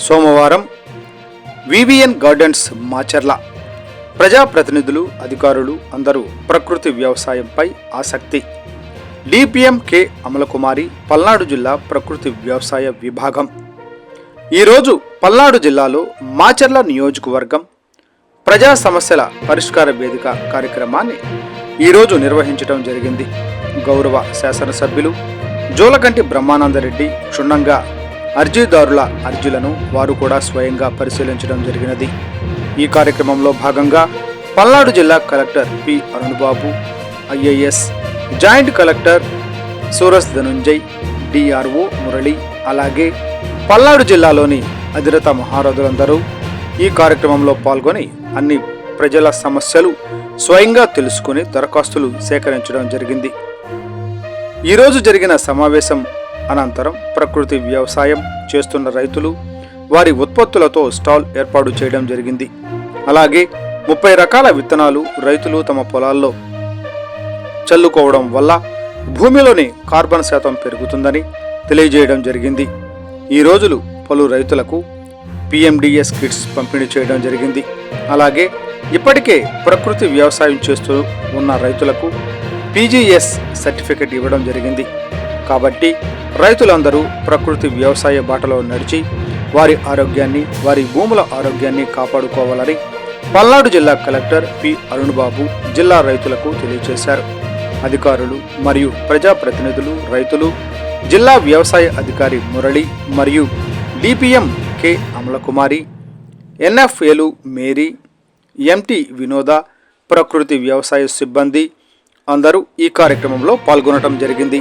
సోమవారం VVN gardens Macherla ప్రజాప్రతినిధులు, అధికారులు అందరూ ప్రకృతి వ్యవసాయంపై ఆసక్తి. డిపిఎం కె అమలకుమారి, పల్నాడు జిల్లా ప్రకృతి వ్యవసాయ విభాగం. ఈరోజు పల్నాడు జిల్లాలో మాచర్ల నియోజకవర్గం ప్రజా సమస్యల పరిష్కార వేదిక కార్యక్రమాన్ని ఈరోజు నిర్వహించడం జరిగింది. గౌరవ శాసనసభ్యులు జోలకంటి బ్రహ్మానందరెడ్డి క్షుణ్ణంగా అర్జీదారుల అర్జీలను వారు కూడా స్వయంగా పరిశీలించడం జరిగినది. ఈ కార్యక్రమంలో భాగంగా పల్నాడు జిల్లా collector P Arunbabu, IAS joint collector Suras Dhanunjay, DRO Murali, అలాగే పల్నాడు జిల్లాలోని అధిరత మహారథులందరూ ఈ కార్యక్రమంలో పాల్గొని అన్ని ప్రజల సమస్యలు స్వయంగా తెలుసుకుని దరఖాస్తులు సేకరించడం జరిగింది. ఈరోజు జరిగిన సమావేశం అనంతరం ప్రకృతి వ్యవసాయం చేస్తున్న రైతులు వారి ఉత్పత్తులతో స్టాల్ ఏర్పాటు చేయడం జరిగింది. అలాగే 30 రకాల విత్తనాలు రైతులు తమ పొలాల్లో చల్లుకోవడం వల్ల భూమిలోని కార్బన్ శాతం పెరుగుతుందని తెలియజేయడం జరిగింది. ఈ రోజులు పలు రైతులకు పిఎండిఎస్ కిట్స్ పంపిణీ చేయడం జరిగింది. అలాగే ఇప్పటికే ప్రకృతి వ్యవసాయం చేస్తూ ఉన్న రైతులకు పీజీఎస్ సర్టిఫికెట్ ఇవ్వడం జరిగింది. కాబట్టి రైతులందరూ ప్రకృతి వ్యవసాయ బాటలో నడిచి వారి ఆరోగ్యాన్ని, వారి భూముల ఆరోగ్యాన్ని కాపాడుకోవాలని పల్నాడు జిల్లా కలెక్టర్ పి అరుణ్బాబు జిల్లా రైతులకు తెలియజేశారు. అధికారులు మరియు ప్రజాప్రతినిధులు, రైతులు, జిల్లా వ్యవసాయ అధికారి మురళి మరియు డిపిఎం కె అమలకుమారి, ఎన్ఎఫ్ఏలు మేరీ, ఎంటి వినోద, ప్రకృతి వ్యవసాయ సిబ్బంది అందరూ ఈ కార్యక్రమంలో పాల్గొనడం జరిగింది.